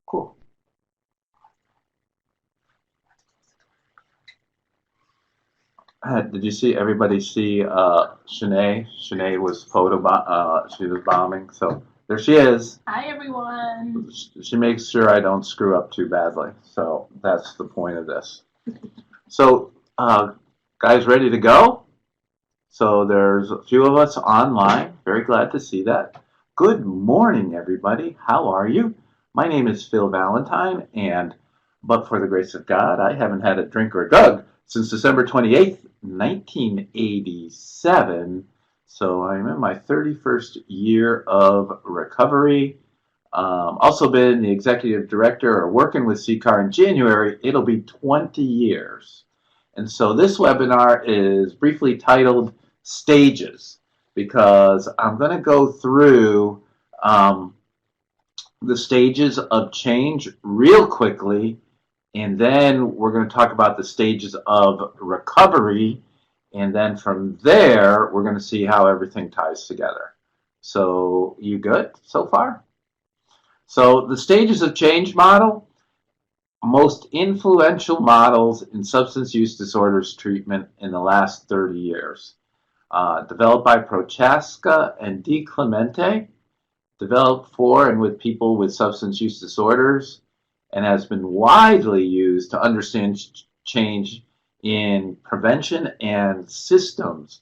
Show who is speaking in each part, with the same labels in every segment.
Speaker 1: Cool. Did you see everybody see Shanae? Shanae was she was bombing. So there she is.
Speaker 2: Hi, everyone.
Speaker 1: She makes sure I don't screw up too badly. So that's the point of this. So guys, ready to go? So there's a few of us online. Very glad to see that. Good morning, everybody. How are you? My name is Phil Valentine, and but for the grace of God, I haven't had a drink or a drug since December 28th, 1987. So I'm in my 31st year of recovery. Also been the executive director or working with CCAR in January. It'll be 20 years. And so this webinar is briefly titled Stages, because I'm going to go through the stages of change real quickly, and then we're going to talk about the stages of recovery, and then from there we're going to see how everything ties together. So you good so far? So the stages of change model, most influential models in substance use disorders treatment in the last 30 years. Developed by Prochaska and DiClemente, developed for and with people with substance use disorders, and has been widely used to understand change in prevention and systems.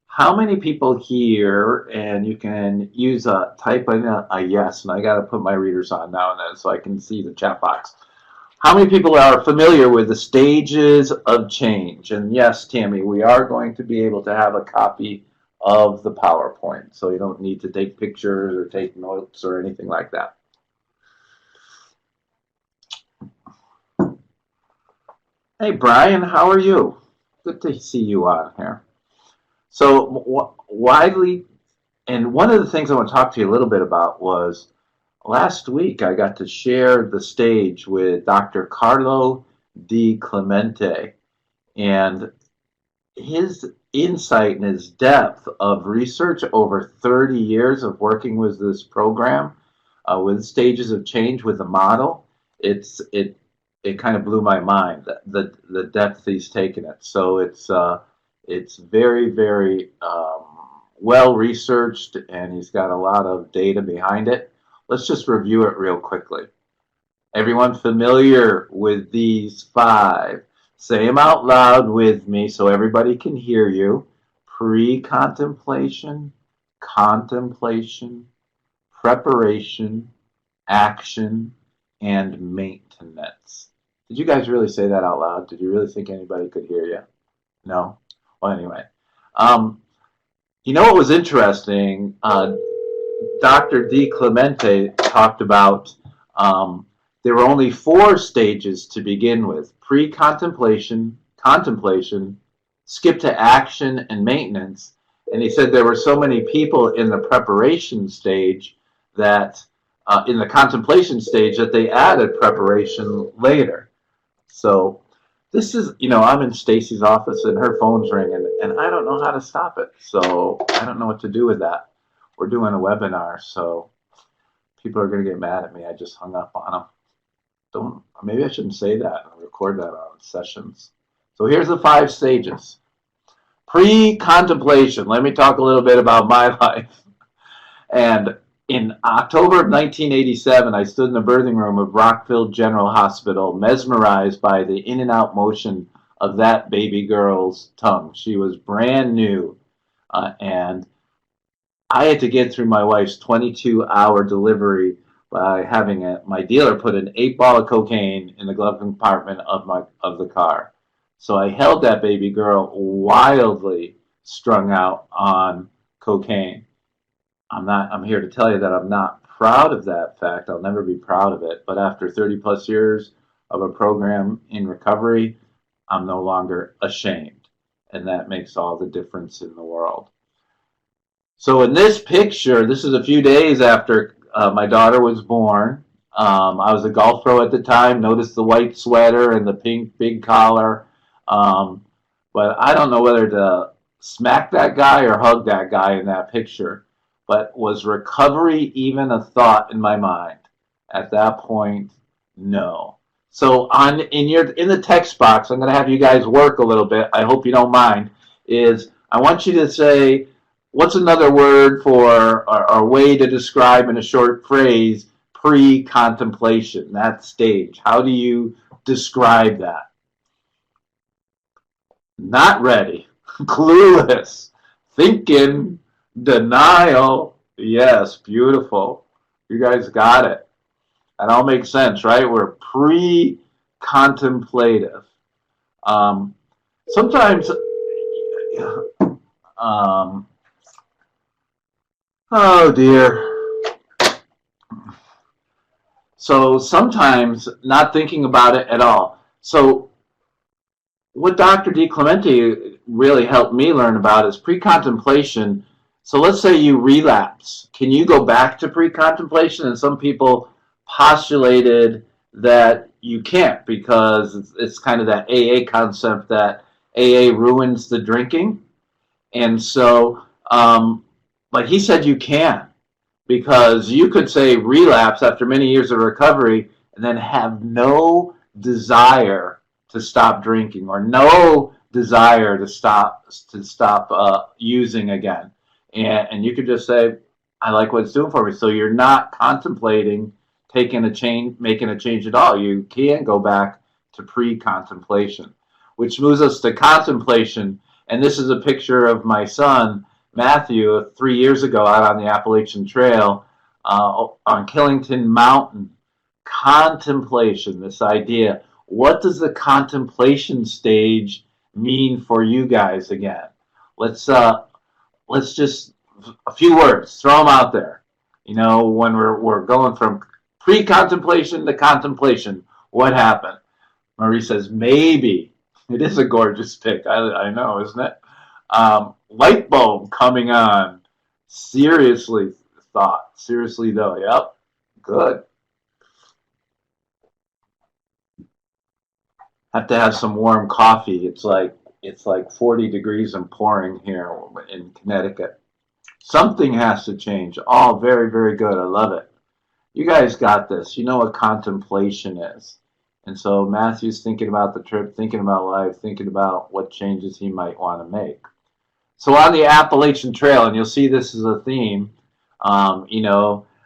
Speaker 1: How many people here, and you can use type in a yes, and I got to put my readers on now and then so I can see the chat box. How many people are familiar with the stages of change? And yes, Tammy, we are going to be able to have a copy of the PowerPoint, so you don't need to take pictures or take notes or anything like that. Hey, Brian, how are you? Good to see you on here. So widely, and one of the things I want to talk to you a little bit about was last week I got to share the stage with Dr. Carlo DiClemente, and his insight and his depth of research over 30 years of working with this program, with stages of change with the model, it kind of blew my mind, the depth he's taken it. So it's very, very well researched, and he's got a lot of data behind it. Let's just review it real quickly. Everyone familiar with these five? Say them out loud with me so everybody can hear you. Pre-contemplation, contemplation, preparation, action, and maintenance. Did you guys really say that out loud? Did you really think anybody could hear you? No? Well, anyway. You know what was interesting? Dr. DiClemente talked about there were only 4 stages to begin with: pre-contemplation, contemplation, skip to action, and maintenance. And he said there were so many people in the preparation stage that in the contemplation stage that they added preparation later. So this is, I'm in Stacy's office and her phone's ringing and I don't know how to stop it. So I don't know what to do with that. We're doing a webinar, so people are going to get mad at me. I just hung up on them. Maybe I shouldn't say that and record that on sessions. So here's the 5 stages. Pre-contemplation. Let me talk a little bit about my life. And in October of 1987, I stood in the birthing room of Rockville General Hospital, mesmerized by the in and out motion of that baby girl's tongue. She was brand new, and I had to get through my wife's 22-hour delivery by having my dealer put an 8-ball of cocaine in the glove compartment of the car. So I held that baby girl wildly strung out on cocaine. I'm here to tell you that I'm not proud of that fact. I'll never be proud of it. But after 30 plus years of a program in recovery, I'm no longer ashamed. And that makes all the difference in the world. So in this picture, this is a few days after my daughter was born. I was a golf pro at the time. Notice the white sweater and the pink big collar. But I don't know whether to smack that guy or hug that guy in that picture. But was recovery even a thought in my mind? At that point, no. So in the text box, I'm going to have you guys work a little bit. I hope you don't mind. Is I want you to say what's another word for or way to describe in a short phrase pre-contemplation, that stage. How do you describe that? Not ready, clueless, thinking, denial. Yes, beautiful. You guys got it. That all makes sense, right? We're pre-contemplative. Um, sometimes, um, oh dear. So sometimes not thinking about it at all. So what Dr. DiClemente really helped me learn about is pre-contemplation. So let's say you relapse. Can you go back to pre-contemplation? And some people postulated that you can't because it's kind of that AA concept that AA ruins the drinking. And so, like he said, you can because you could say relapse after many years of recovery and then have no desire to stop drinking or no desire to stop using again, and you could just say, "I like what it's doing for me." So you're not contemplating making a change at all. You can go back to pre-contemplation, which moves us to contemplation. And this is a picture of my son Matthew 3 years ago out on the Appalachian Trail on Killington Mountain. Contemplation, this idea. What does the contemplation stage mean for you guys again? Let's just a few words, throw them out there. You know, when we're going from pre-contemplation to contemplation, what happened? Marie says maybe. It is a gorgeous pic. I know, isn't it? Light bulb coming on. Seriously thought. Seriously though. Yep. Good. Have to have some warm coffee. It's like 40 degrees and pouring here in Connecticut. Something has to change. All very, very good. I love it. You guys got this. You know what contemplation is. And so Matthew's thinking about the trip, thinking about life, thinking about what changes he might want to make. So on the Appalachian Trail, and you'll see this is a theme,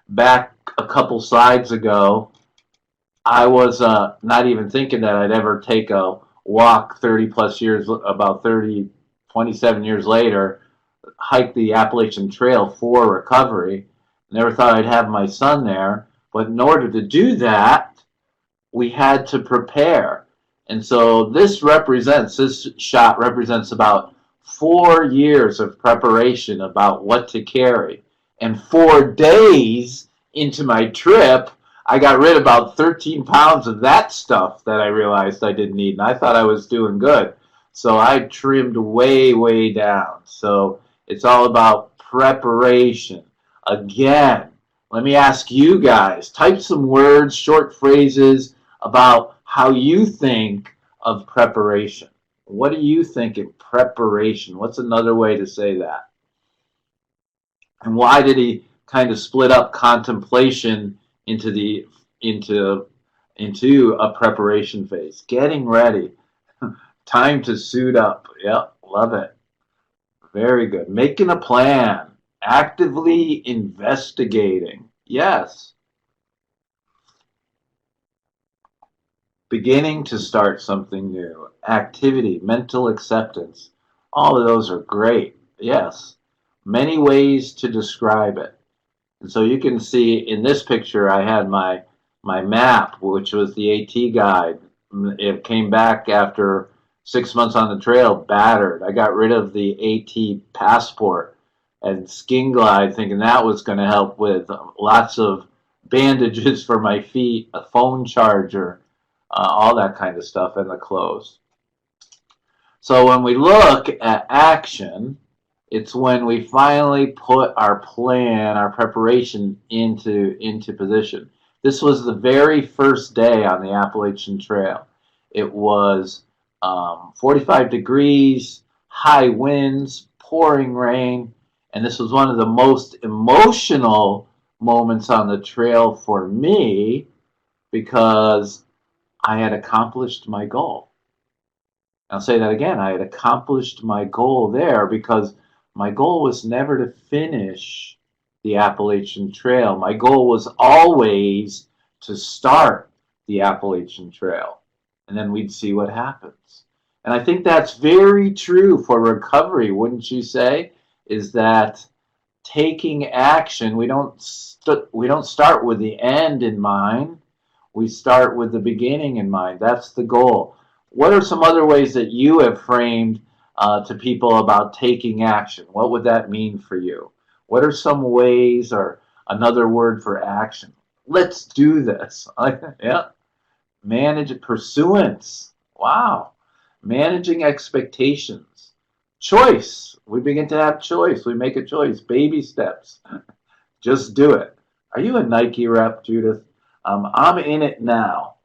Speaker 1: back a couple slides ago, I was not even thinking that I'd ever take a walk 30 plus years, about 30, 27 years later, hike the Appalachian Trail for recovery. Never thought I'd have my son there. But in order to do that, we had to prepare. And so this shot represents about 4 years of preparation about what to carry. And 4 days into my trip, I got rid of about 13 pounds of that stuff that I realized I didn't need. And I thought I was doing good. So I trimmed way, way down. So it's all about preparation. Again, let me ask you guys, type some words, short phrases about how you think of preparation. What do you think in preparation? What's another way to say that? And why did he kind of split up contemplation into a preparation phase? Getting ready. Time to suit up. Yep, love it. Very good. Making a plan. Actively investigating. Yes. Beginning to start something new. Activity, mental acceptance. All of those are great. Yes. Many ways to describe it. And so you can see in this picture I had my map, which was the AT guide. It came back after 6 months on the trail, battered. I got rid of the AT passport and Skin Glide, thinking that was going to help with lots of bandages for my feet, a phone charger, all that kind of stuff, and the clothes. So when we look at action, it's when we finally put our plan, our preparation into position. This was the very first day on the Appalachian Trail. It was 45 degrees, high winds, pouring rain, and this was one of the most emotional moments on the trail for me because I had accomplished my goal. I'll say that again. I had accomplished my goal there because my goal was never to finish the Appalachian Trail. My goal was always to start the Appalachian Trail, and then we'd see what happens. And I think that's very true for recovery, wouldn't you say? Is that taking action, we don't start with the end in mind. We start with the beginning in mind. That's the goal. What are some other ways that you have framed to people about taking action? What would that mean for you? What are some ways, or another word for action? Let's do this. Yeah. Manage pursuance. Wow. Managing expectations. Choice. We begin to have choice. We make a choice. Baby steps. Just do it. Are you a Nike rep, Judith? I'm in it now.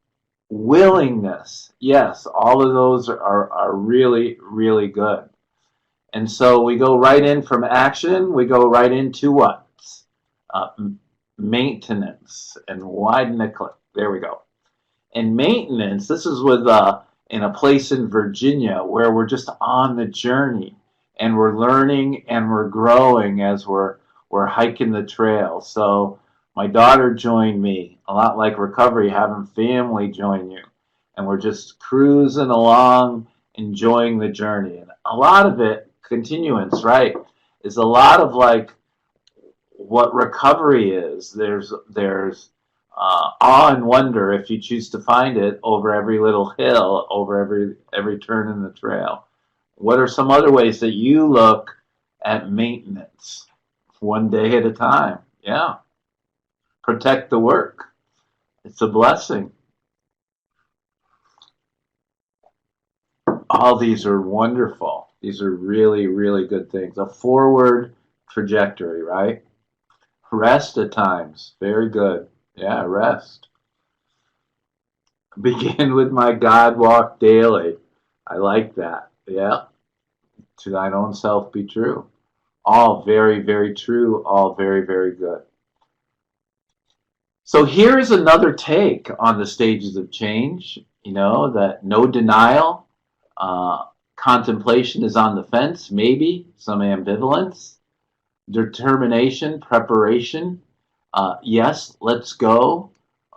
Speaker 1: Willingness. Yes, all of those are really, really good. And so we go right in from action. We go right into what? Uh, Maintenance. And widen the clip. There we go. And maintenance, this is with in a place in Virginia where we're just on the journey and we're learning and we're growing as we're hiking the trail. So my daughter joined me, a lot like recovery, having family join you. And we're just cruising along, enjoying the journey. And a lot of it, continuance, right, is a lot of like what recovery is. There's awe and wonder, if you choose to find it, over every little hill, over every turn in the trail. What are some other ways that you look at maintenance? One day at a time. Yeah. Protect the work. It's a blessing. All these are wonderful. These are really, really good things. A forward trajectory, right? Rest at times. Very good. Yeah, rest. Begin with my God walk daily. I like that. Yeah. To thine own self be true. All very, very true. All very, very good. So here's another take on the stages of change. You know, that no denial, contemplation is on the fence, maybe, some ambivalence, determination, preparation. Yes, let's go.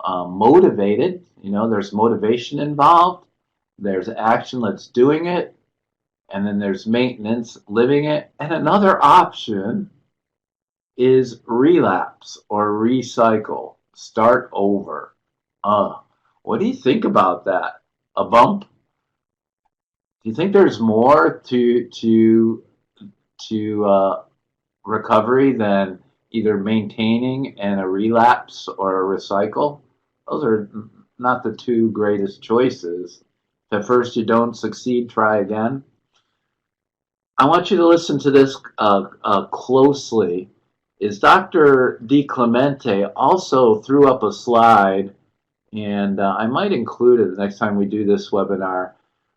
Speaker 1: Motivated, you know, there's motivation involved. There's action, let's doing it. And then there's maintenance, living it. And another option is relapse or recycle, start over. What do you think about that? A bump? Do you think there's more to recovery than either maintaining and a relapse or a recycle? Those are not the two greatest choices. If at first you don't succeed, try again. I want you to listen to this closely. Is Dr. DiClemente also threw up a slide, and I might include it the next time we do this webinar,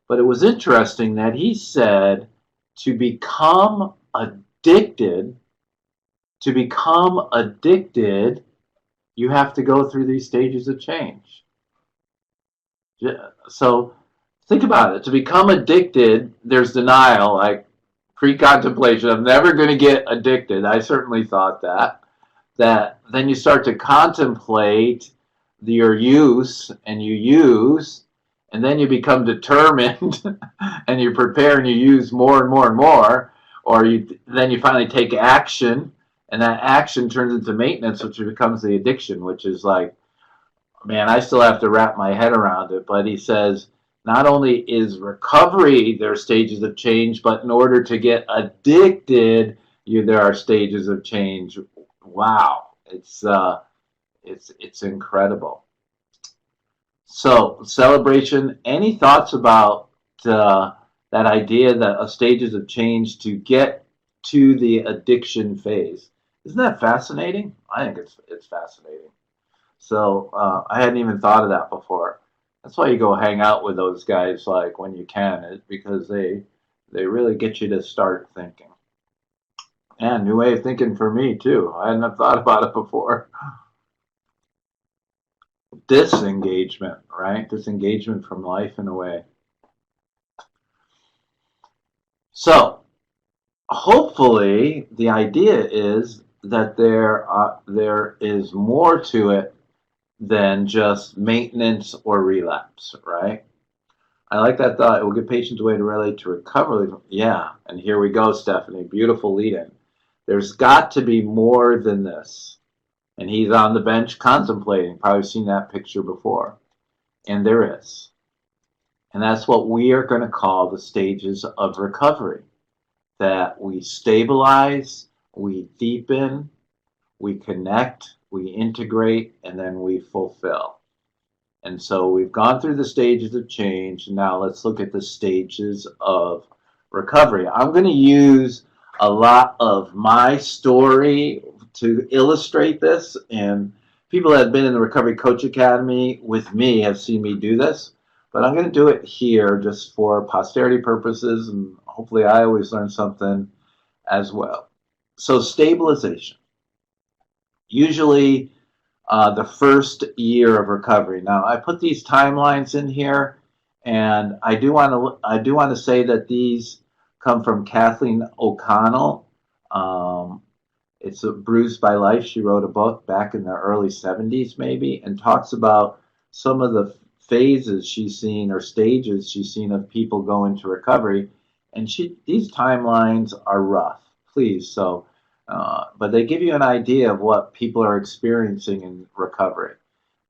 Speaker 1: but it was interesting that he said to become addicted, you have to go through these stages of change. So think about it. To become addicted, there's denial, like pre-contemplation. I'm never going to get addicted. I certainly thought that. That then you start to contemplate your use, and you use, and then you become determined, and you prepare and you use more and more and more, or then you finally take action, and that action turns into maintenance, which becomes the addiction, which is like, man, I still have to wrap my head around it. But he says, not only is recovery there are stages of change, but in order to get addicted, there are stages of change. Wow, it's incredible. So celebration. Any thoughts about that idea that of stages of change to get to the addiction phase? Isn't that fascinating? I think it's fascinating. So I hadn't even thought of that before. That's why you go hang out with those guys like when you can, because they really get you to start thinking. Yeah, new way of thinking for me too. I hadn't thought about it before. Disengagement, right? Disengagement from life in a way. So, hopefully, the idea is that there is more to it than just maintenance or relapse, right? I like that thought. It will give patients a way to relate to recovery. Yeah, and here we go, Stephanie. Beautiful lead in. There's got to be more than this. And he's on the bench contemplating. Probably seen that picture before. And there is. And that's what we are going to call the stages of recovery. That we stabilize, we deepen, we connect, we integrate, and then we fulfill. And so we've gone through the stages of change. Now let's look at the stages of recovery. I'm going to use a lot of my story to illustrate this. And people that have been in the Recovery Coach Academy with me have seen me do this. But I'm going to do it here just for posterity purposes. And hopefully I always learn something as well. So stabilization. Usually the first year of recovery. Now, I put these timelines in here, and I do want to say that these come from Kathleen O'Connell. It's a Bruised by Life. She wrote a book back in the early 70s, maybe, and talks about some of the phases she's seen or stages she's seen of people go into recovery. And these timelines are rough, please. So but they give you an idea of what people are experiencing in recovery.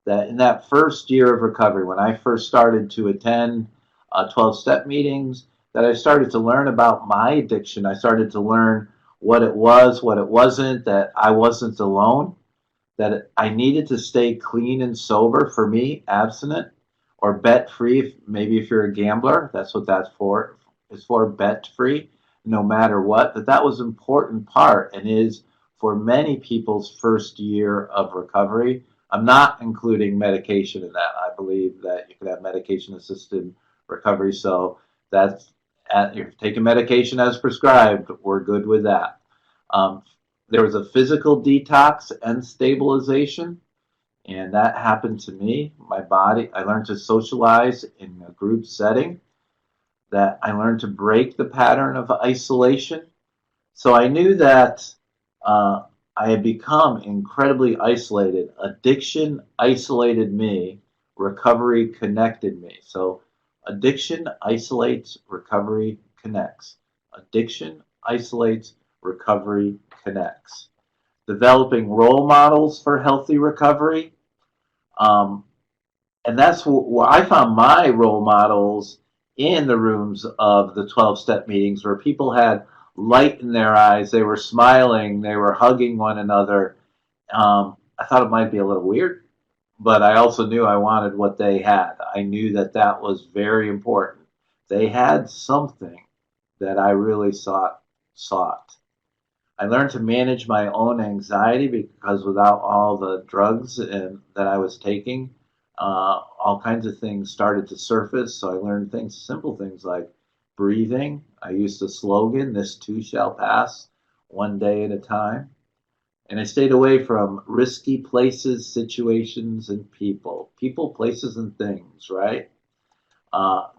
Speaker 1: That in that first year of recovery, when I first started to attend 12-step meetings, that I started to learn about my addiction. I started to learn what it was, what it wasn't, that I wasn't alone, that I needed to stay clean and sober, for me, abstinent, or bet free. Maybe if you're a gambler, that's what that's for. Is for bet free, no matter what. That was an important part, and is for many people's first year of recovery. I'm not including medication in that. I believe that you can have medication assisted recovery. So that's if you're taking medication as prescribed, we're good with that. Um, there was a physical detox and stabilization, and that happened to me. My body, I learned to socialize in a group setting, that I learned to break the pattern of isolation. So I knew that I had become incredibly isolated. Addiction isolated me, recovery connected me. So addiction isolates, recovery connects. Addiction isolates, recovery connects. Developing role models for healthy recovery. Um, and that's where I found my role models, in the rooms of the 12-step meetings, where people had light in their eyes, they were smiling, they were hugging one another. I thought it might be a little weird, but I also knew I wanted what they had. I knew that that was very important. They had something that I really sought. I learned to manage my own anxiety, because without all the drugs that I was taking, all kinds of things started to surface. So I learned simple things like breathing. I used the slogan, "This too shall pass, one day at a time." And I stayed away from risky places, situations, and people. People, places, and things, right?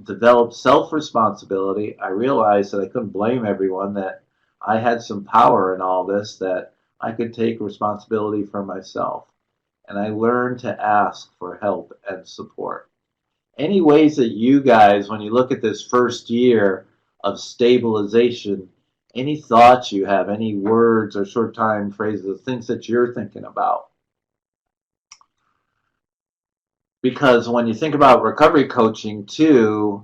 Speaker 1: Developed self-responsibility. I realized that I couldn't blame everyone, that I had some power in all this, that I could take responsibility for myself. And I learned to ask for help and support. Any ways that you guys, when you look at this first year of stabilization, any thoughts you have, any words or short time phrases, things that you're thinking about? Because when you think about recovery coaching too,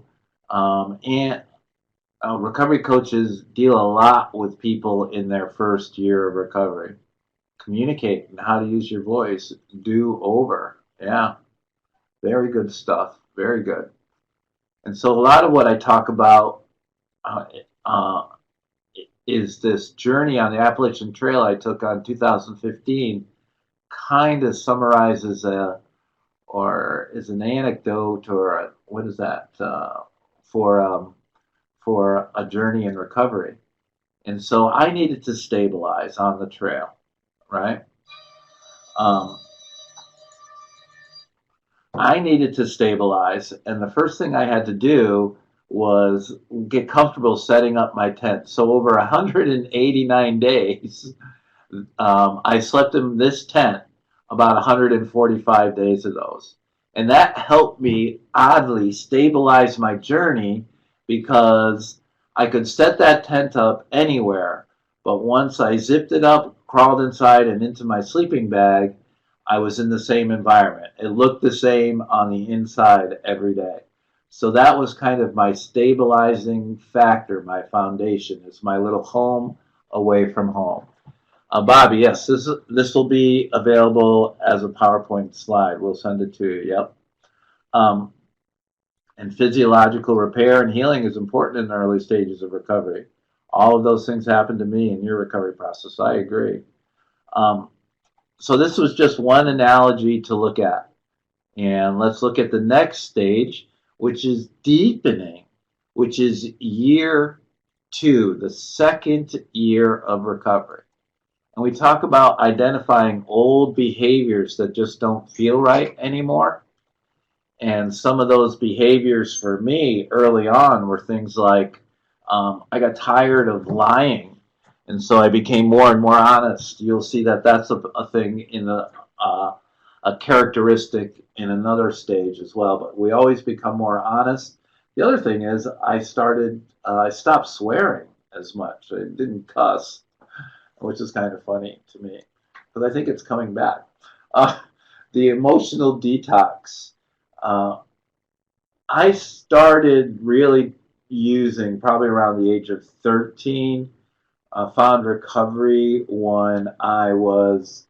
Speaker 1: and recovery coaches deal a lot with people in their first year of recovery. Communicate and how to use your voice. Do over. Yeah, very good stuff. Very good. And so a lot of what I talk about uh, uh, is this journey on the Appalachian Trail I took on 2015, kind of summarizes or is an anecdote, or what is that, for a journey in recovery. And so I needed to stabilize on the trail, right? Um, I needed to stabilize, and the first thing I had to do was get comfortable setting up my tent. So over 189 days, I slept in this tent about 145 days of those. And that helped me oddly stabilize my journey because I could set that tent up anywhere. But once I zipped it up, crawled inside and into my sleeping bag, I was in the same environment. It looked the same on the inside every day. So that was kind of my stabilizing factor, my foundation. It's my little home away from home. Bobby, yes, this will be available as a PowerPoint slide. We'll send it to you. Yep. Um, and physiological repair and healing is important in the early stages of recovery. All of those things happen to me in your recovery process. I agree. Um, so this was just one analogy to look at. And let's look at the next stage, which is deepening, which is year 2, the second year of recovery. And we talk about identifying old behaviors that just don't feel right anymore. And some of those behaviors for me early on were things like I got tired of lying. And so I became more and more honest. You'll see that that's a thing in a characteristic in another stage as well. But we always become more honest. The other thing is I stopped swearing as much. I didn't cuss, which is kind of funny to me because I think it's coming back. Uh, the emotional detox. Uh, I started really using probably around the age of 13. Found recovery when I was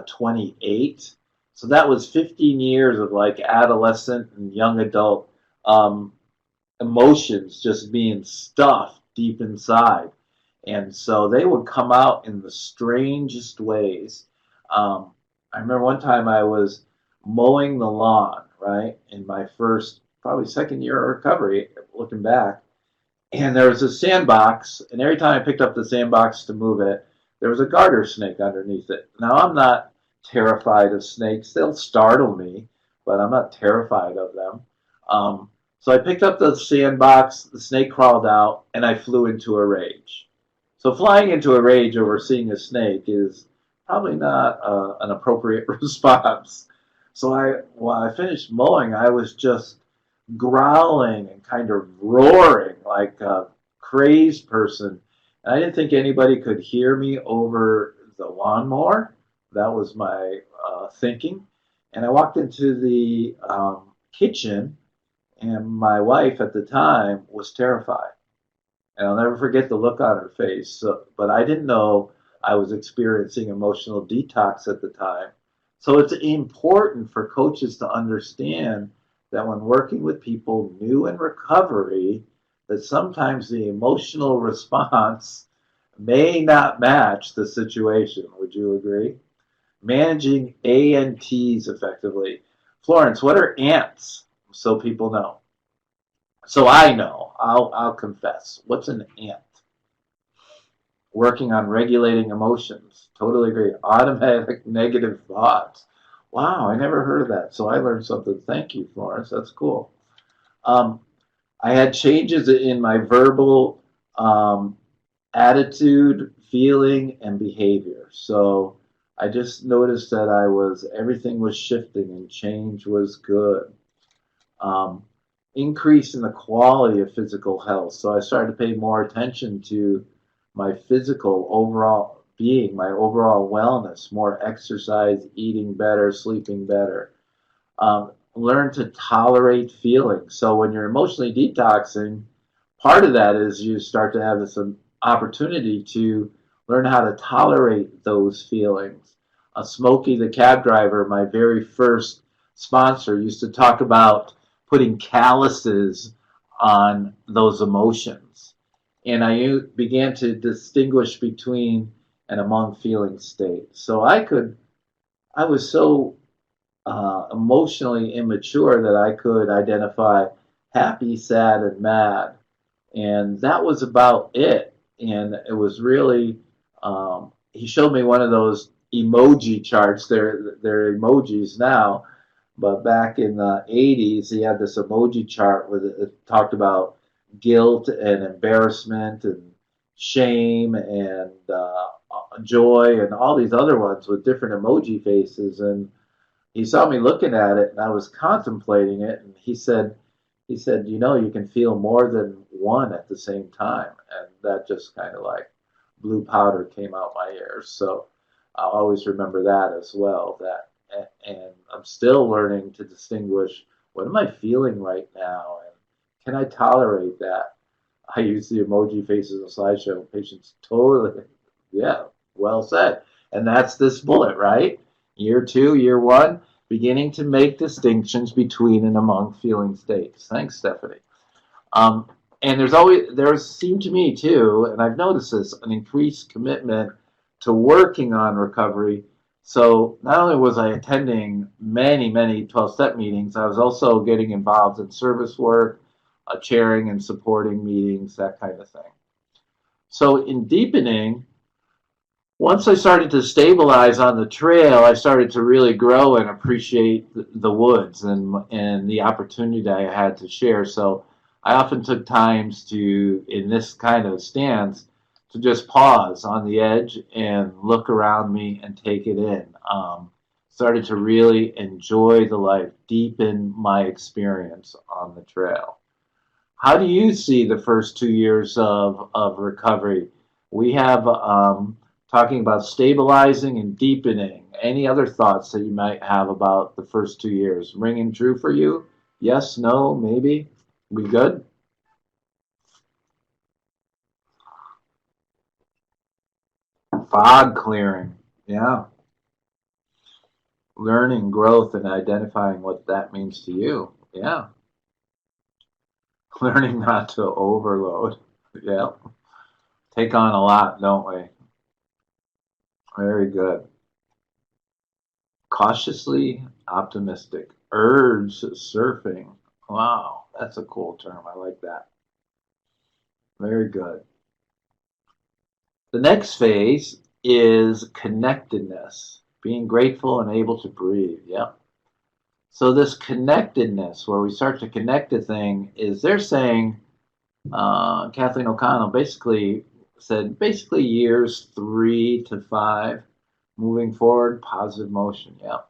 Speaker 1: 28. So that was 15 years of like adolescent and young adult um, emotions just being stuffed deep inside. And so they would come out in the strangest ways. I remember one time I was mowing the lawn, right, in my first, probably second year of recovery, looking back. And there was a sandbox, and every time I picked up the sandbox to move it, there was a garter snake underneath it. Now, I'm not terrified of snakes. They'll startle me, but I'm not terrified of them. So I picked up the sandbox, the snake crawled out, and I flew into a rage. So flying into a rage over seeing a snake is probably not an appropriate response. So while I finished mowing, I was just growling and kind of roaring like a crazed person. And I didn't think anybody could hear me over the lawnmower. That was my thinking. And I walked into the kitchen, and my wife at the time was terrified. And I'll never forget the look on her face. So, but I didn't know I was experiencing emotional detox at the time. So it's important for coaches to understand that when working with people new in recovery, that sometimes the emotional response may not match the situation. Would you agree? Managing ANTs effectively. Florence, what are ants? So people know. So I know. I'll confess. What's an ant? Working on regulating emotions. Totally agree. Automatic negative thoughts. Wow, I never heard of that. So I learned something. Thank you, Florence. That's cool. Um, I had changes in my verbal attitude, feeling, and behavior. So I just noticed that everything was shifting and change was good. Um, Increase in the quality of physical health. So I started to pay more attention to my physical overall being, my overall wellness, more exercise, eating better, sleeping better. Learn to tolerate feelings. So when you're emotionally detoxing, part of that is you start to have this opportunity to learn how to tolerate those feelings. Smokey, the cab driver, my very first sponsor, used to talk about putting calluses on those emotions. And I began to distinguish between and among feeling states. So I was so emotionally immature that I could identify happy, sad, and mad. And that was about it. and it was really, he showed me one of those emoji charts. They're emojis now, but back in the 80s, he had this emoji chart where it talked about guilt and embarrassment and shame and joy and all these other ones with different emoji faces. And he saw me looking at it, and I was contemplating it. And he said, you can feel more than one at the same time. And that just kind of like blue powder came out my ears. So I'll always remember that as well. And I'm still learning to distinguish what am I feeling right now, and can I tolerate that? I use the emoji faces in slideshow. Patients totally, yeah, well said. And that's this bullet, right? Year two, year one, beginning to make distinctions between and among feeling states. Thanks, Stephanie. Um, and there's seemed to me too, and I've noticed this, an increased commitment to working on recovery. So not only was I attending many, many 12-step meetings, I was also getting involved in service work, chairing and supporting meetings, that kind of thing. So in deepening, once I started to stabilize on the trail, I started to really grow and appreciate the woods and the opportunity that I had to share. So I often took times to, in this kind of stance, to just pause on the edge and look around me and take it in. Started to really enjoy the life, deepen my experience on the trail. How do you see the first 2 years of recovery? We have talking about stabilizing and deepening. Any other thoughts that you might have about the first 2 years? Ringing true for you? Yes, no, maybe? We good? Fog clearing. Yeah. Learning, growth, and identifying what that means to you. Yeah. Learning not to overload. Yeah. Take on a lot, don't we? Very good. Cautiously optimistic. Urge surfing. Wow, that's a cool term. I like that. Very good. The next phase is connectedness, being grateful and able to breathe. Yep. So this connectedness, where we start to connect a thing, is they're saying, Kathleen O'Connell basically said, basically years 3 to 5, moving forward, positive motion. Yep.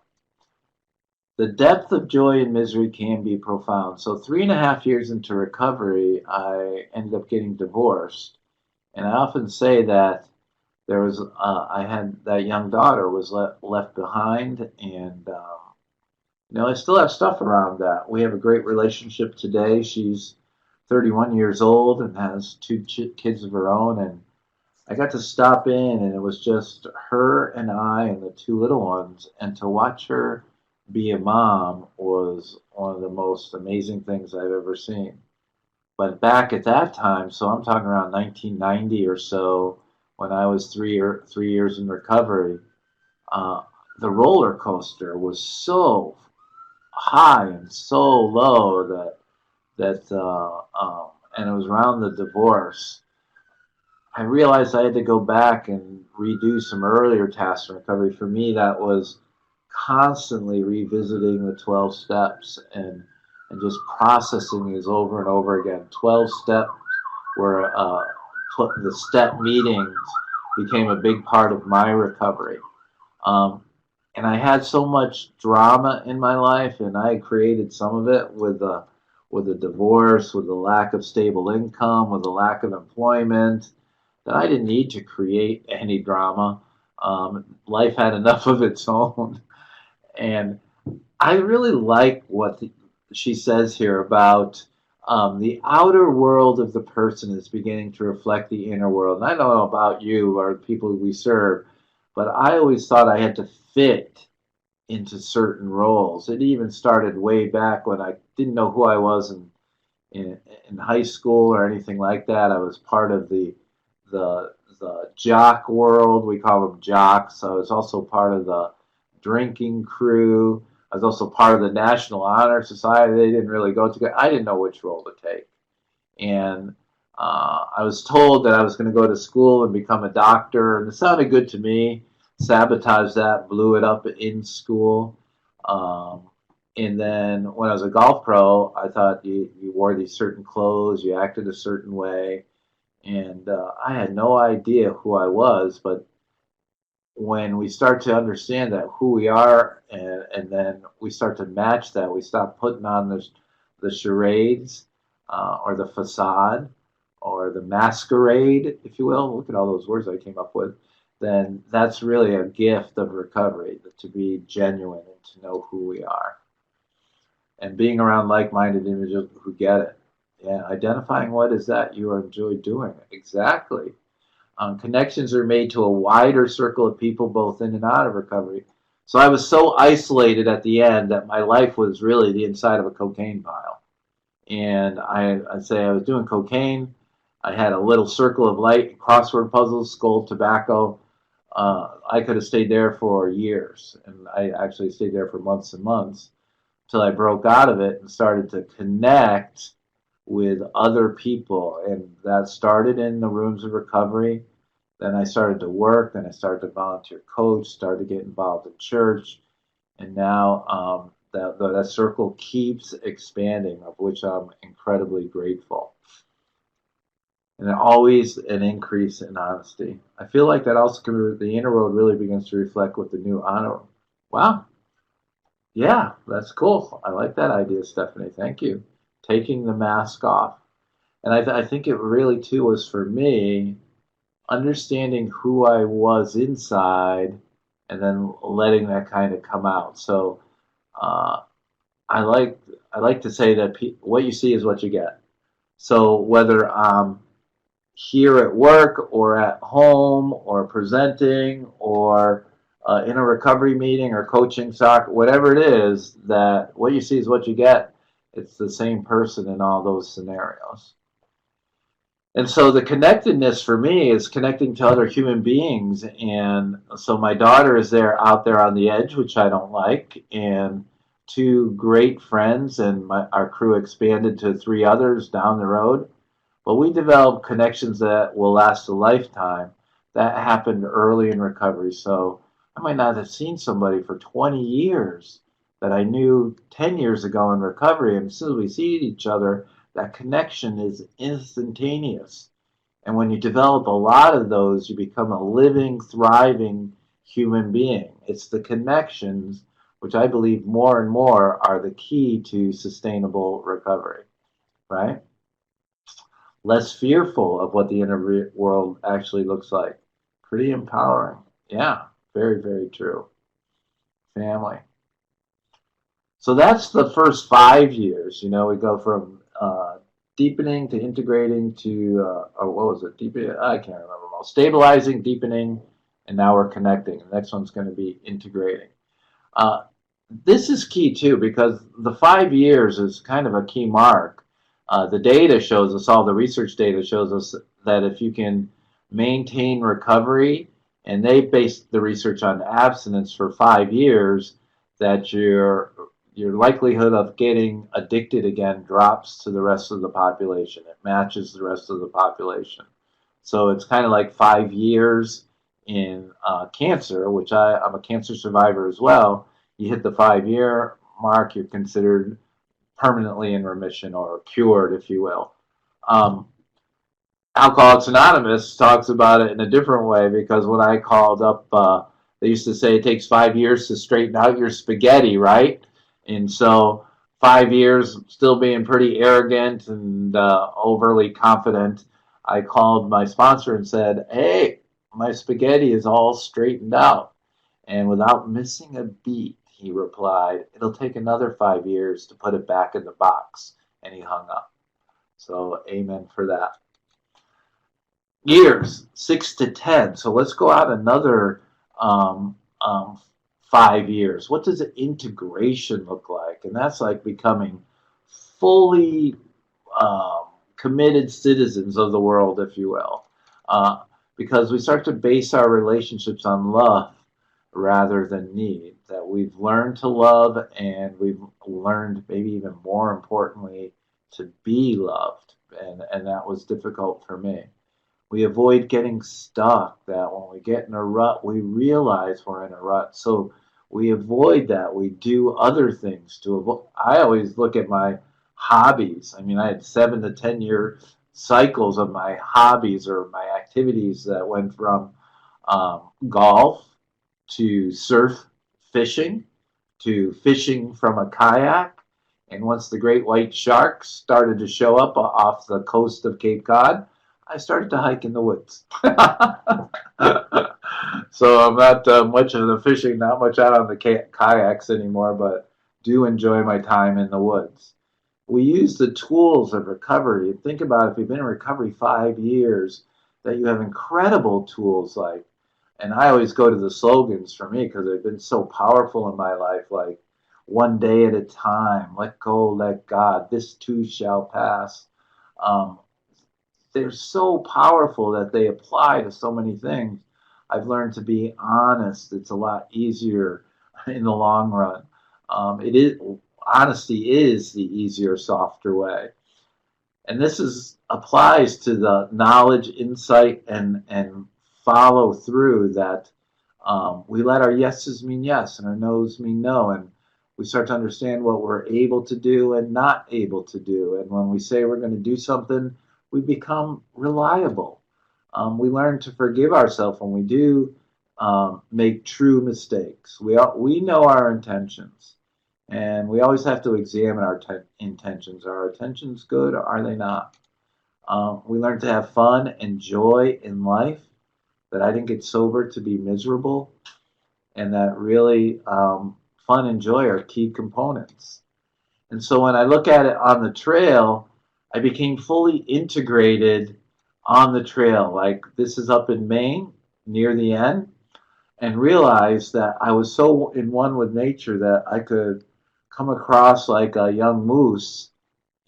Speaker 1: The depth of joy and misery can be profound. So 3.5 years into recovery, I ended up getting divorced. And I often say that I had that young daughter was left behind, and I still have stuff around that. We have a great relationship today. She's 31 years old and has two kids of her own, and I got to stop in, and it was just her and I and the two little ones, and to watch her be a mom was one of the most amazing things I've ever seen. But back at that time, so I'm talking around 1990 or so, when I was 3 years in recovery, uh, the roller coaster was so high and so low and it was around the divorce. I realized I had to go back and redo some earlier tasks in recovery. For me, that was constantly revisiting the 12 steps and just processing these over and over again. 12 steps were the step meetings became a big part of my recovery. And I had so much drama in my life, and I created some of it with a divorce, with a lack of stable income, with a lack of employment, that I didn't need to create any drama. Life had enough of its own. And I really like what she says here about the outer world of the person is beginning to reflect the inner world. And I don't know about you or the people we serve, but I always thought I had to fit into certain roles. It even started way back when I didn't know who I was in high school or anything like that. I was part of the jock world. We call them jocks. I was also part of the drinking crew. I was also part of the National Honor Society. They didn't really go together. I didn't know which role to take. And I was told that I was going to go to school and become a doctor, and it sounded good to me. Sabotaged that, blew it up in school. Um, and then when I was a golf pro, I thought you wore these certain clothes, you acted a certain way, and I had no idea who I was. But when we start to understand that who we are, and then we start to match that, we stop putting on the charades or the facade or the masquerade, if you will. Look at all those words I came up with. Then that's really a gift of recovery, to be genuine and to know who we are. And being around like-minded individuals who get it. Yeah, identifying what is that you enjoy doing. Exactly. Connections are made to a wider circle of people both in and out of recovery. So I was so isolated at the end that my life was really the inside of a cocaine vial. And I'd say I was doing cocaine. I had a little circle of light, crossword puzzles, skull, tobacco. I could have stayed there for years. And I actually stayed there for months and months until I broke out of it and started to connect with other people. And that started in the rooms of recovery. Then I started to work, then I started to volunteer coach, started to get involved in church, and now that circle keeps expanding, of which I'm incredibly grateful. And always an increase in honesty. I feel like that also the inner world really begins to reflect what the new honor. Wow, yeah, that's cool. I like that idea, Stephanie. Thank you. Taking the mask off, and I think it really too was for me understanding who I was inside and then letting that kind of come out. So uh, I like I like to say that what you see is what you get. So whether I'm here at work or at home or presenting or in a recovery meeting or coaching soccer, whatever it is, that what you see is what you get. It's the same person in all those scenarios. And so the connectedness for me is connecting to other human beings. And so my daughter is there out there on the edge, which I don't like, and two great friends, and our crew expanded to three others down the road. But we developed connections that will last a lifetime. That happened early in recovery. So I might not have seen somebody for 20 years that I knew 10 years ago in recovery. And as soon as we see each other, that connection is instantaneous. And when you develop a lot of those, you become a living, thriving human being. It's the connections, which I believe more and more are the key to sustainable recovery, right? Less fearful of what the inner world actually looks like. Pretty empowering. Yeah, very, very true. Family. So that's the first 5 years. You know, we go from deepening to integrating to, or what was it? Deepening? I can't remember. All. Stabilizing, deepening, and now we're connecting. The next one's going to be integrating. Uh, this is key too because the 5 years is kind of a key mark. The data shows us, all the research data shows us that if you can maintain recovery, and they based the research on abstinence for 5 years, that your likelihood of getting addicted again drops to the rest of the population. It matches the rest of the population. So it's kind of like 5 years in cancer, which I'm a cancer survivor as well. You hit the 5 year mark, you're considered permanently in remission or cured, if you will. Um, Alcoholics Anonymous talks about it in a different way because when I called up, they used to say it takes 5 years to straighten out your spaghetti, right? And so 5 years, still being pretty arrogant and overly confident, I called my sponsor and said, hey, my spaghetti is all straightened out. And without missing a beat, he replied, it'll take another 5 years to put it back in the box. And he hung up. So amen for that. Years, 6 to 10. So let's go out another um, um, 5 years. What does integration look like? And that's like becoming fully committed citizens of the world, if you will. Because we start to base our relationships on love rather than need. That we've learned to love and we've learned, maybe even more importantly, to be loved. and that was difficult for me. We avoid getting stuck, that when we get in a rut, we realize we're in a rut. So we avoid that. We do other things to avoid. I always look at my hobbies. I mean, I had 7 to 10 year cycles of my hobbies or my activities that went from golf to surf fishing to fishing from a kayak. And once the great white sharks started to show up off the coast of Cape Cod, I started to hike in the woods. So I'm not much of the fishing, not much out on the kayaks anymore, but do enjoy my time in the woods. We use the tools of recovery. Think about if you've been in recovery 5 years, that you have incredible tools like, and I always go to the slogans for me because they've been so powerful in my life, like one day at a time, let go, let God, this too shall pass. Um, they're so powerful that they apply to so many things. I've learned to be honest. It's a lot easier in the long run. It is honesty is the easier, softer way, and this is applies to the knowledge, insight, and follow through that we let our yeses mean yes and our nos mean no, and we start to understand what we're able to do and not able to do. And when we say we're going to do something, we become reliable. We learn to forgive ourselves when we do make true mistakes. We know our intentions, and we always have to examine our intentions. Are our intentions good or are they not? We learn to have fun and joy in life, that I didn't get sober to be miserable, and that really fun and joy are key components. And so when I look at it on the trail, I became fully integrated on the trail. Like this is up in Maine near the end, and realized that I was so in one with nature that I could come across like a young moose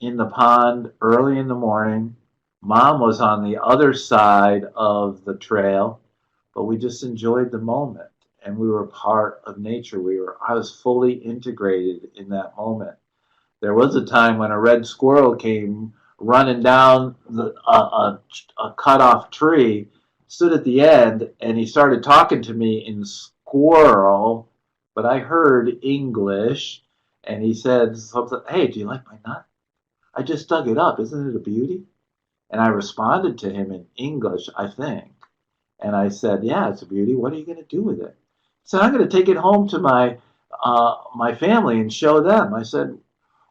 Speaker 1: in the pond early in the morning. Mom was on the other side of the trail, but we just enjoyed the moment and we were part of nature. I was fully integrated in that moment. There was a time when a red squirrel came running down a cut off tree, stood at the end, and he started talking to me in squirrel, but I heard English, and he said something, "Hey, do you like my nut? I just dug it up. Isn't it a beauty?" And I responded to him in English, I think. And I said, "Yeah, it's a beauty. What are you going to do with it?" He said, "I'm going to take it home to my family and show them." I said,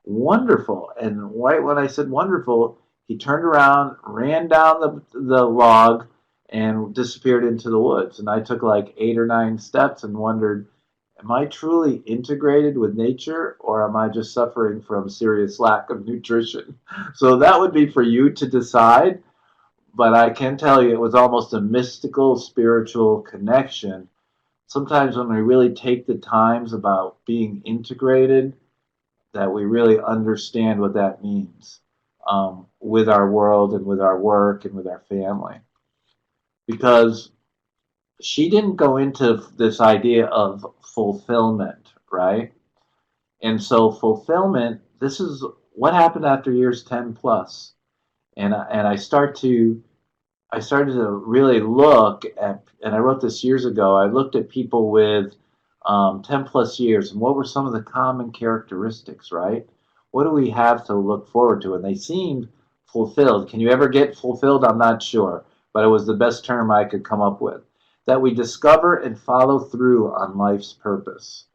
Speaker 1: "Wonderful." And right when I said wonderful, he turned around, ran down the log, and disappeared into the woods. And I took like 8 or 9 steps and wondered, am I truly integrated with nature, or am I just suffering from serious lack of nutrition? So that would be for you to decide. But I can tell you it was almost a mystical, spiritual connection. Sometimes when we really take the times about being integrated, that we really understand what that means with our world and with our work and with our family. Because she didn't go into this idea of fulfillment, right? And so fulfillment, this is what happened after years 10 plus. And I started to really look at, and I wrote this years ago, I looked at people with 10 plus years and what were some of the common characteristics, right? What do we have to look forward to? And they seemed fulfilled. Can you ever get fulfilled? I'm not sure, but it was the best term I could come up with. That we discover and follow through on life's purpose.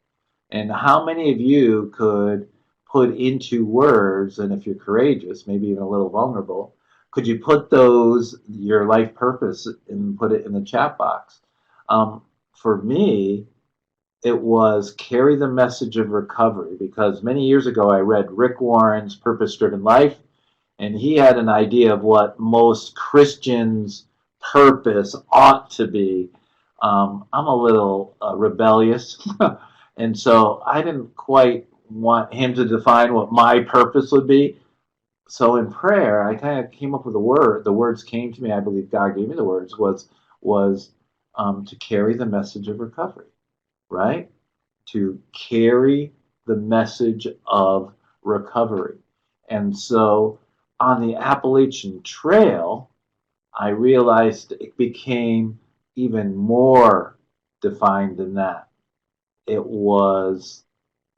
Speaker 1: And how many of you could put into words, and if you're courageous, maybe even a little vulnerable, could you put those, your life purpose, and put it in the chat box? For me, it was carry the message of recovery, because many years ago I read Rick Warren's Purpose Driven Life, and he had an idea of what most Christians' purpose ought to be. I'm a little rebellious, and so I didn't quite want him to define what my purpose would be. So in prayer, I kind of came up with a word. The words came to me. I believe God gave me the words. Was to carry the message of recovery, right? To carry the message of recovery. And so on the Appalachian Trail, I realized it became even more defined than that. It was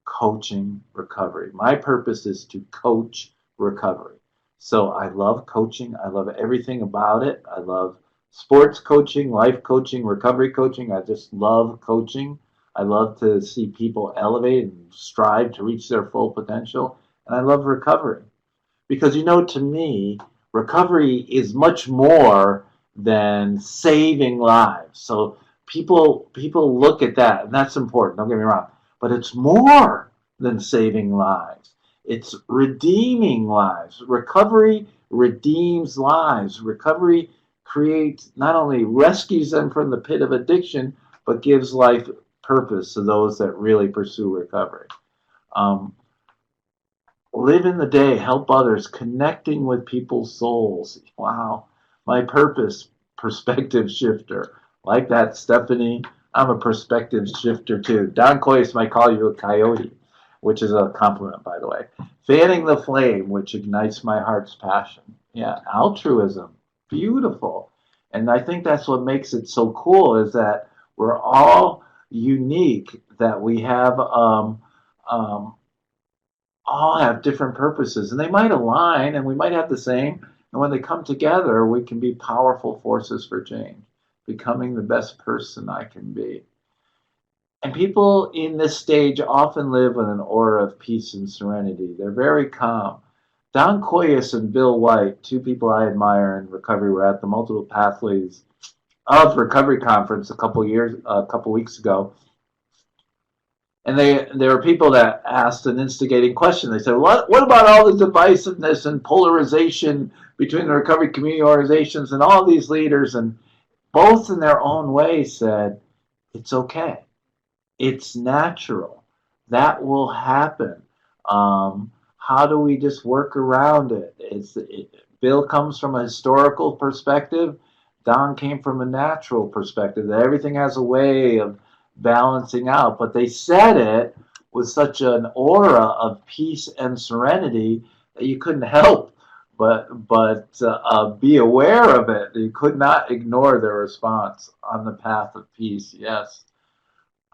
Speaker 1: coaching recovery. My purpose is to coach recovery. So I love coaching. I love everything about it. I love sports coaching, life coaching, recovery coaching. I just love coaching. I love to see people elevate and strive to reach their full potential. And I love recovery. Because, to me, recovery is much more than saving lives. So people look at that, and that's important, don't get me wrong. But it's more than saving lives. It's redeeming lives. Recovery redeems lives. Recovery creates, not only rescues them from the pit of addiction, but gives life purpose to those that really pursue recovery. Live in the day, help others, connecting with people's souls. Wow. My purpose, perspective shifter. Like that, Stephanie. I'm a perspective shifter too. Don Coyce might call you a coyote, which is a compliment, by the way. Fanning the flame, which ignites my heart's passion. Yeah, altruism. Beautiful. And I think that's what makes it so cool, is that we're all unique, that we have all have different purposes, and they might align, and we might have the same. And when they come together, we can be powerful forces for change, becoming the best person I can be. And people in this stage often live with an aura of peace and serenity. They're very calm. Don Coyce and Bill White, two people I admire in recovery, were at the Multiple Pathways of Recovery conference a couple weeks ago. And there were people that asked an instigating question. They said, what about all the divisiveness and polarization between the recovery community organizations and all these leaders? And both in their own way said, it's okay. It's natural. That will happen. How do we just work around it? Bill comes from a historical perspective. Don came from a natural perspective. That everything has a way of balancing out, but they said it with such an aura of peace and serenity that you couldn't help but be aware of it. You could not ignore their response on the path of peace. Yes,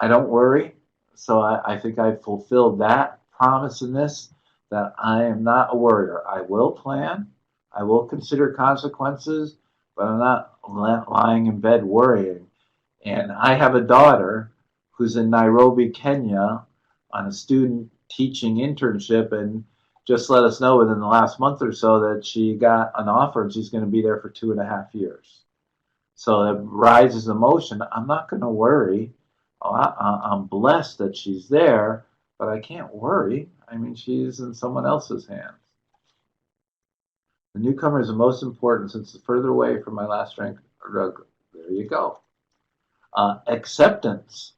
Speaker 1: I don't worry. So I think I fulfilled that promise in this, that I am not a worrier. I will plan. I will consider consequences, but I'm not lying in bed worrying. And I have a daughter who's in Nairobi, Kenya, on a student teaching internship, and just let us know within the last month or so that she got an offer and she's going to be there for 2.5 years. So it rises emotion. I'm not going to worry. I'm blessed that she's there, but I can't worry. I mean, she's in someone else's hands. The newcomer is the most important since it's further away from my last drink. There you go. Acceptance.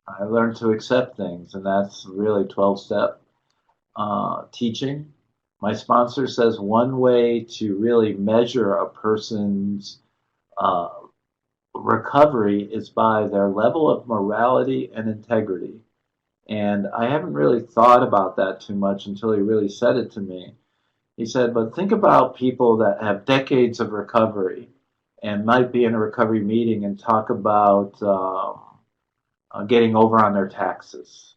Speaker 1: I learned to accept things, and that's really 12-step teaching. My sponsor says one way to really measure a person's recovery is by their level of morality and integrity. And I haven't really thought about that too much until he really said it to me. He said, but think about people that have decades of recovery and might be in a recovery meeting and talk about getting over on their taxes,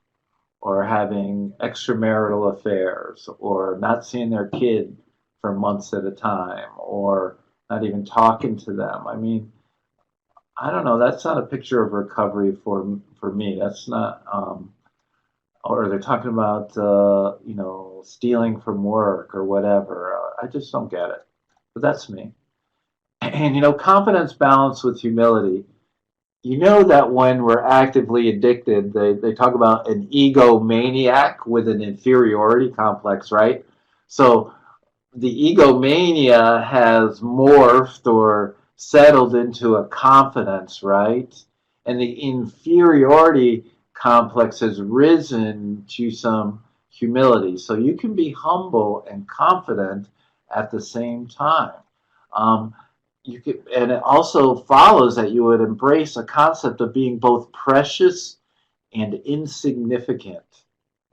Speaker 1: or having extramarital affairs, or not seeing their kid for months at a time, or not even talking to them. I mean, I don't know. That's not a picture of recovery for me. That's not. Or they're talking about stealing from work or whatever. I just don't get it. But that's me. And confidence balanced with humility. You know that when we're actively addicted, they talk about an egomaniac with an inferiority complex, right? So the egomania has morphed or settled into a confidence, right? And the inferiority complex has risen to some humility. So you can be humble and confident at the same time. And it also follows that you would embrace a concept of being both precious and insignificant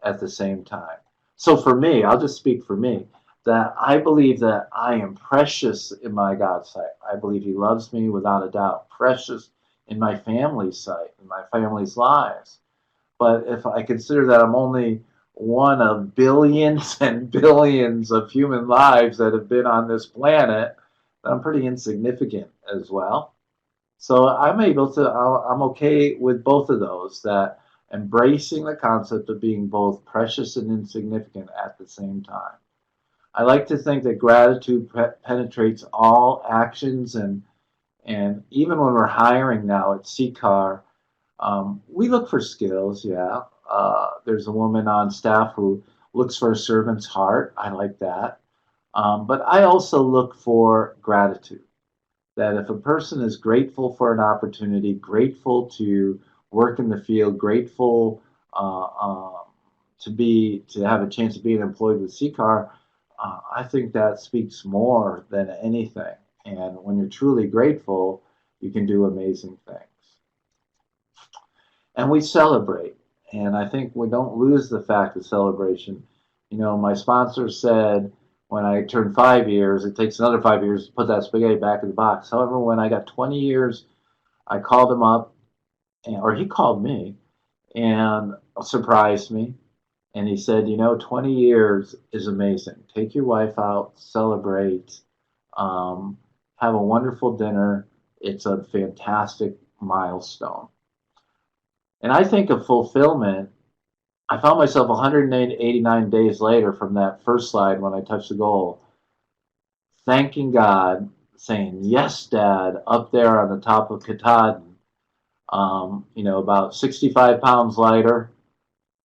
Speaker 1: at the same time. So for me, I'll just speak for me. that I believe that I am precious in my God's sight. I believe He loves me without a doubt. Precious in my family's sight, in my family's lives. But if I consider that I'm only one of billions and billions of human lives that have been on this planet, then I'm pretty insignificant as well. So I'm okay with both of those, that embracing the concept of being both precious and insignificant at the same time. I like to think that gratitude penetrates all actions, and even when we're hiring now at CCAR, we look for skills, yeah. There's a woman on staff who looks for a servant's heart. I like that. But I also look for gratitude. That if a person is grateful for an opportunity, grateful to work in the field, grateful to have a chance of being employed with CCAR, I think that speaks more than anything. And when you're truly grateful, you can do amazing things. And we celebrate. And I think we don't lose the fact of celebration. You know, my sponsor said when I turned 5 years, it takes another 5 years to put that spaghetti back in the box. However, when I got 20 years, I called him up, or he called me and surprised me. And he said, you know, 20 years is amazing. Take your wife out, celebrate, have a wonderful dinner. It's a fantastic milestone. And I think of fulfillment. I found myself 189 days later from that first slide when I touched the goal, thanking God, saying, yes, Dad, up there on the top of Katahdin, about 65 pounds lighter,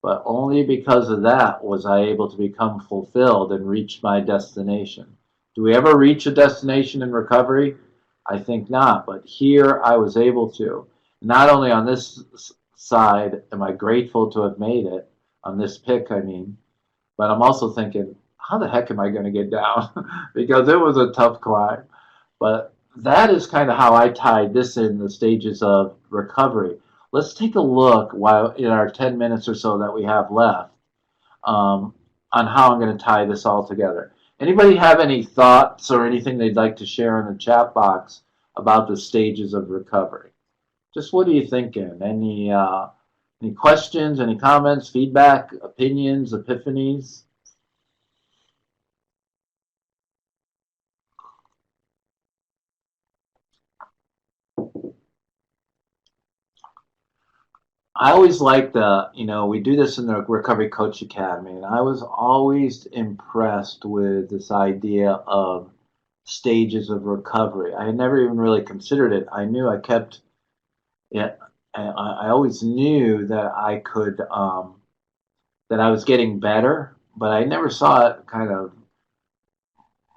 Speaker 1: but only because of that was I able to become fulfilled and reach my destination. Do we ever reach a destination in recovery? I think not, but here I was able to. Not only on this side am I grateful to have made it, on this pick I mean, but I'm also thinking, how the heck am I going to get down? Because it was a tough climb. But that is kind of how I tied this in the stages of recovery. Let's take a look while in our 10 minutes or so that we have left on how I'm going to tie this all together. Anybody have any thoughts or anything they'd like to share in the chat box about the stages of recovery? Just what are you thinking? Any questions, any comments, feedback, opinions, epiphanies? I always like we do this in the Recovery Coach Academy, and I was always impressed with this idea of stages of recovery. I had never even really considered it. I knew I kept it. I always knew that I could, that I was getting better, but I never saw it kind of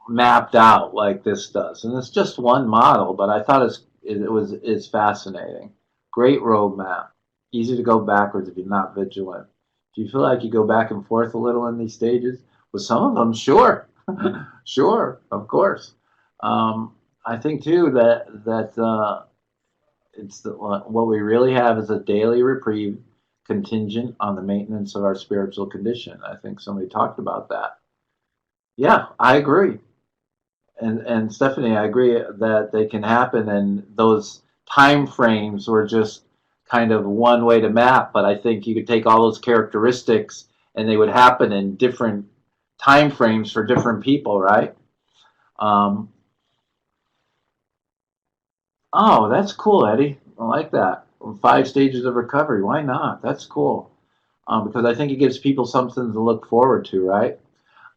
Speaker 1: mapped out like this does. And it's just one model, but I thought it's fascinating. Great roadmap. Easy to go backwards if you're not vigilant. Do you feel like you go back and forth a little in these stages? With some of them, sure. Sure, of course. I think too that what we really have is a daily reprieve contingent on the maintenance of our spiritual condition. I think somebody talked about that. Yeah, I agree. And Stephanie, I agree that they can happen, and those time frames were just kind of one way to map. But I think you could take all those characteristics, and they would happen in different time frames for different people, right? Oh, that's cool, Eddie. I like that. 5 stages of recovery. Why not? That's cool. Because I think it gives people something to look forward to, right?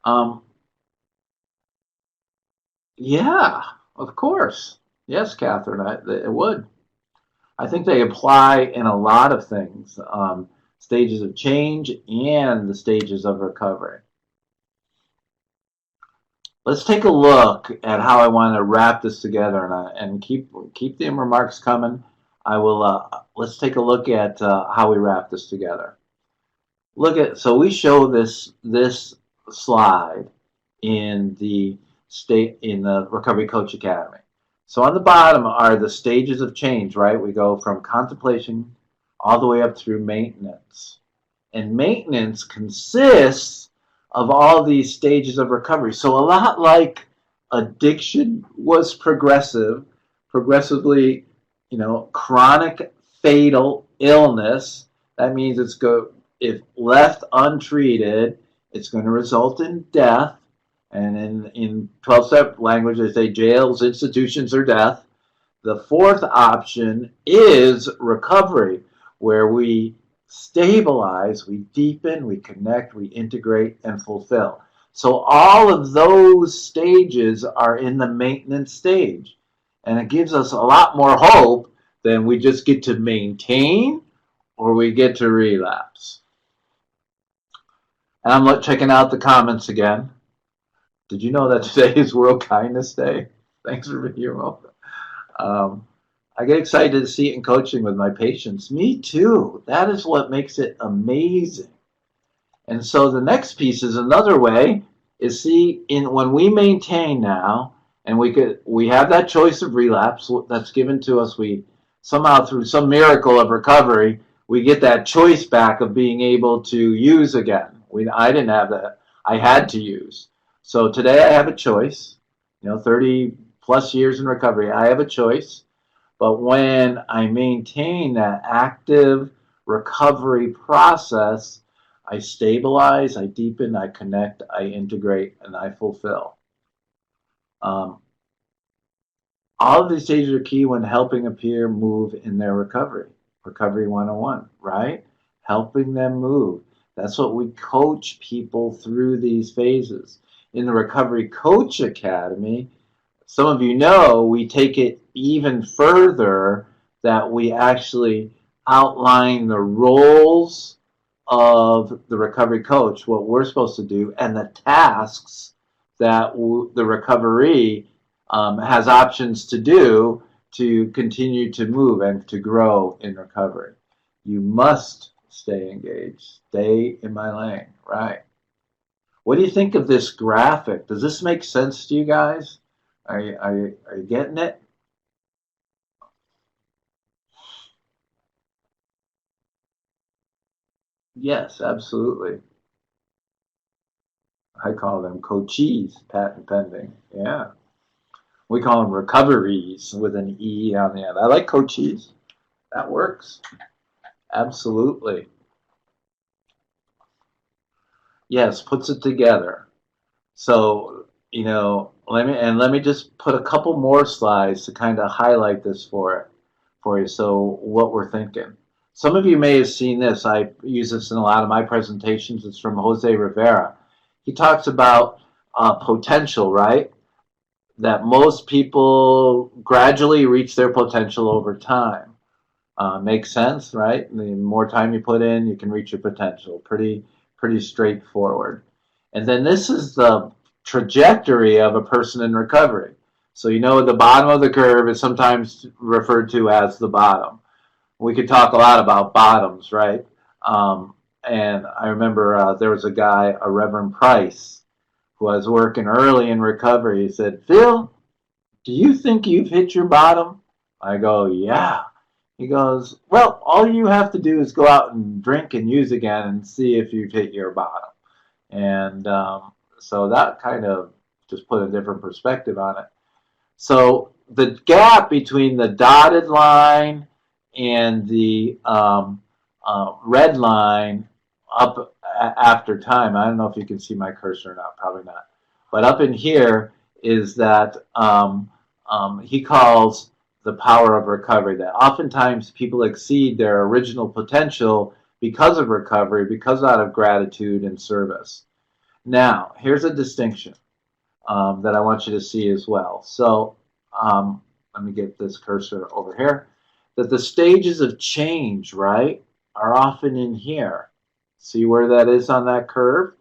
Speaker 1: Um, yeah, of course. Yes, Catherine, it would. I think they apply in a lot of things, stages of change and the stages of recovery. Let's take a look at how I want to wrap this together, and keep the remarks coming. I will. Let's take a look at how we wrap this together. So we show this slide in the Recovery Coach Academy. So on the bottom are the stages of change, right? We go from contemplation all the way up through maintenance. And maintenance consists of all these stages of recovery. So a lot like addiction was progressively, chronic fatal illness. That means if left untreated, it's going to result in death. And in 12-step language, they say jails, institutions, or death. The fourth option is recovery, where we stabilize, we deepen, we connect, we integrate, and fulfill. So all of those stages are in the maintenance stage. And it gives us a lot more hope than we just get to maintain or we get to relapse. And I'm checking out the comments again. Did you know that today is World Kindness Day? Thanks for being here. I get excited to see it in coaching with my patients. Me too. That is what makes it amazing. And so the next piece is another way is when we maintain now, and we have that choice of relapse that's given to us. We somehow through some miracle of recovery, we get that choice back of being able to use again. I didn't have that. I had to use. So today I have a choice. 30 plus years in recovery, I have a choice. But when I maintain that active recovery process, I stabilize, I deepen, I connect, I integrate, and I fulfill. All of these stages are key when helping a peer move in their recovery. Recovery 101, right? Helping them move. That's what we coach people through these phases. In the Recovery Coach Academy, some of you know we take it even further, that we actually outline the roles of the recovery coach, what we're supposed to do, and the tasks that the recovery has options to do to continue to move and to grow in recovery. You must stay engaged. Stay in my lane, right? What do you think of this graphic? Does this make sense to you guys? Are you getting it? Yes, absolutely. I call them coachees, patent pending. Yeah. We call them recoveries with an E on the end. I like coachees. That works. Absolutely. Yes, puts it together. So, let me just put a couple more slides to kind of highlight this for you. So what we're thinking. Some of you may have seen this. I use this in a lot of my presentations. It's from Jose Rivera. He talks about potential, right? That most people gradually reach their potential over time. Makes sense, right? The more time you put in, you can reach your potential. Pretty straightforward. And then this is the trajectory of a person in recovery. So the bottom of the curve is sometimes referred to as the bottom. We could talk a lot about bottoms, right? And I remember there was a guy, a Reverend Price, who was working early in recovery. He said, "Phil, do you think you've hit your bottom?" I go, "Yeah." He goes, "Well, all you have to do is go out and drink and use again and see if you've hit your bottom." And so that kind of just put a different perspective on it. So the gap between the dotted line and the red line up after time, I don't know if you can see my cursor or not, probably not. But up in here is that he calls the power of recovery, that oftentimes people exceed their original potential because of recovery, because out of gratitude and service. Now, here's a distinction that I want you to see as well. So let me get this cursor over here. That the stages of change, right, are often in here. See where that is on that curve?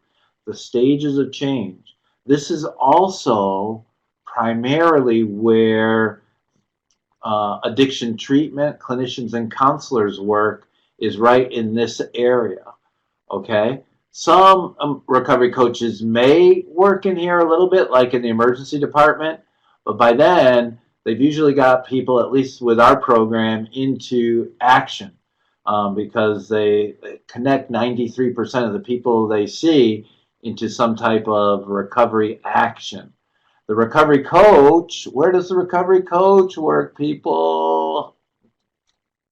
Speaker 1: The stages of change. This is also primarily where addiction treatment, clinicians and counselors work, is right in this area, okay? Some recovery coaches may work in here a little bit, like in the emergency department, but by then, they've usually got people, at least with our program, into action because they connect 93% of the people they see into some type of recovery action. The recovery coach, where does the recovery coach work, people?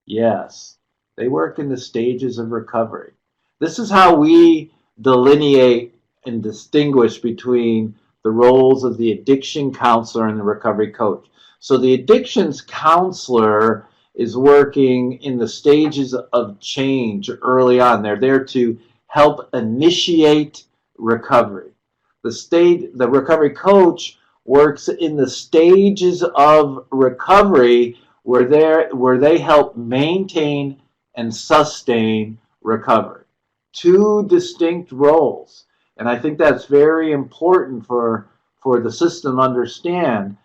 Speaker 1: Yes, they work in the stages of recovery. This is how we delineate and distinguish between the roles of the addiction counselor and the recovery coach. So the addictions counselor is working in the stages of change early on. They're there to help initiate recovery. The recovery coach works in the stages of recovery where they help maintain and sustain recovery. Two distinct roles. And I think that's very important for the system to understand.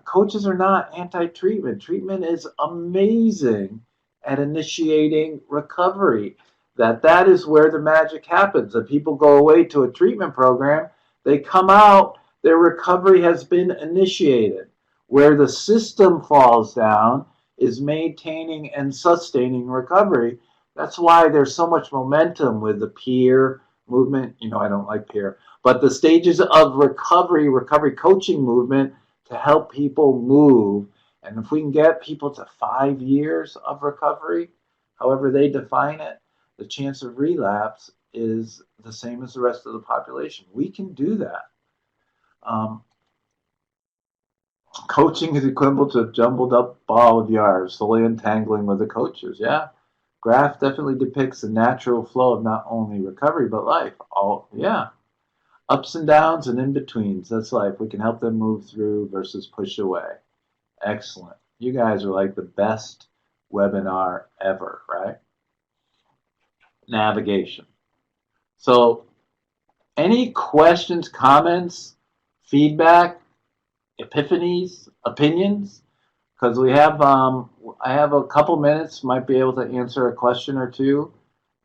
Speaker 1: Coaches are not anti-treatment. Treatment is amazing at initiating recovery. That is where the magic happens. If people go away to a treatment program, they come out, their recovery has been initiated. Where the system falls down is maintaining and sustaining recovery. That's why there's so much momentum with the peer movement. You know, I don't like peer, but the stages of recovery coaching movement to help people move. And if we can get people to 5 years of recovery, however they define it, the chance of relapse is the same as the rest of the population. We can do that. Coaching is equivalent to a jumbled up ball of yarns, slowly untangling with the coaches. Yeah. Graph definitely depicts the natural flow of not only recovery, but life. Yeah. Ups and downs and in-betweens. That's life. We can help them move through versus push away. Excellent. You guys are like the best webinar ever, right? Navigation. So, any questions, comments, feedback, epiphanies, opinions? Because I have a couple minutes, might be able to answer a question or two.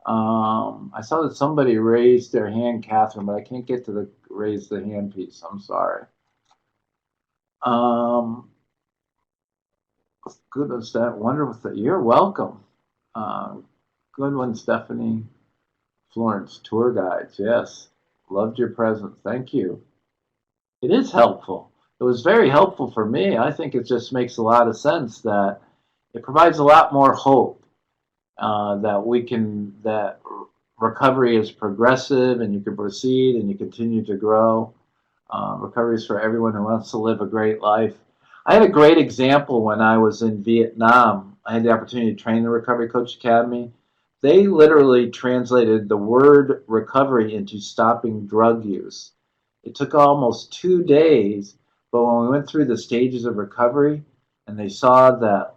Speaker 1: I saw that somebody raised their hand, Catherine, but I can't get to the raise the hand piece. I'm sorry. Goodness, that wonderful. You're welcome. Good one, Stephanie. Florence, tour guides. Yes, loved your presence. Thank you. It is helpful. It was very helpful for me. I think it just makes a lot of sense that it provides a lot more hope that recovery is progressive and you can proceed and you continue to grow. Recovery is for everyone who wants to live a great life. I had a great example when I was in Vietnam. I had the opportunity to train the Recovery Coach Academy. They literally translated the word recovery into stopping drug use. It took almost 2 days, but when we went through the stages of recovery and they saw that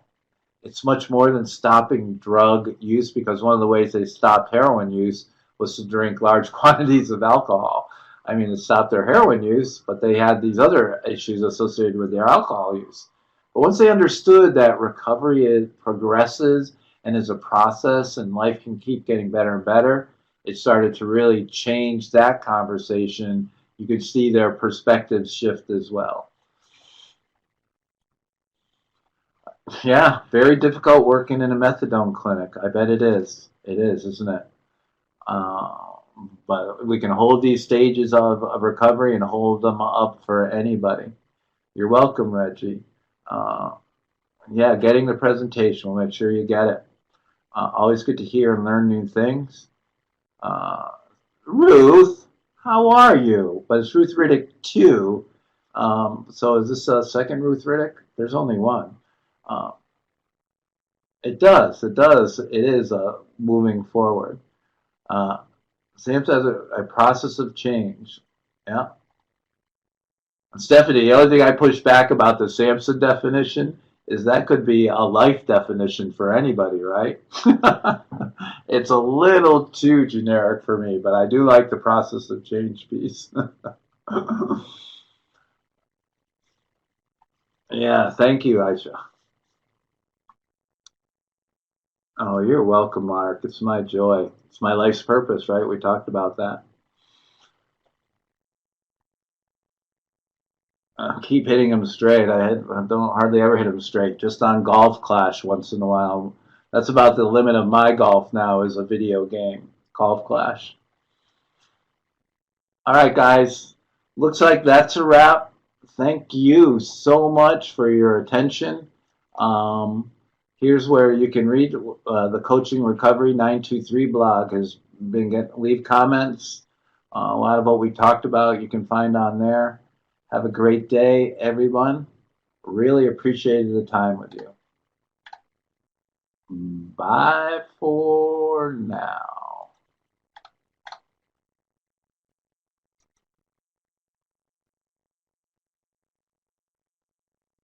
Speaker 1: it's much more than stopping drug use, because one of the ways they stopped heroin use was to drink large quantities of alcohol. I mean, it stopped their heroin use, but they had these other issues associated with their alcohol use. But once they understood that recovery progresses and is a process and life can keep getting better and better, it started to really change that conversation. You could see their perspectives shift as well. Yeah, very difficult working in a methadone clinic. I bet it is. It is, isn't it? But we can hold these stages of recovery and hold them up for anybody. You're welcome, Reggie. Yeah, getting the presentation. We'll make sure you get it. Always good to hear and learn new things. Ruth, how are you? But it's Ruth Riddick 2. So is this a second Ruth Riddick? There's only one. It does. It is moving forward. SAMHSA has a process of change. Yeah. And Stephanie, the only thing I push back about the SAMHSA definition is that could be a life definition for anybody, right? It's a little too generic for me, but I do like the process of change piece. Yeah, thank you, Aisha. Oh, you're welcome, Mark. It's my joy. It's my life's purpose, right? We talked about that. Keep hitting them straight. I don't hardly ever hit them straight. Just on Golf Clash once in a while. That's about the limit of my golf now is a video game, Golf Clash. All right, guys. Looks like that's a wrap. Thank you so much for your attention. Um, Here's where you can read the Coaching Recovery 923 blog has been leave comments. A lot of what we talked about you can find on there. Have a great day, everyone. Really appreciated the time with you. Bye for now.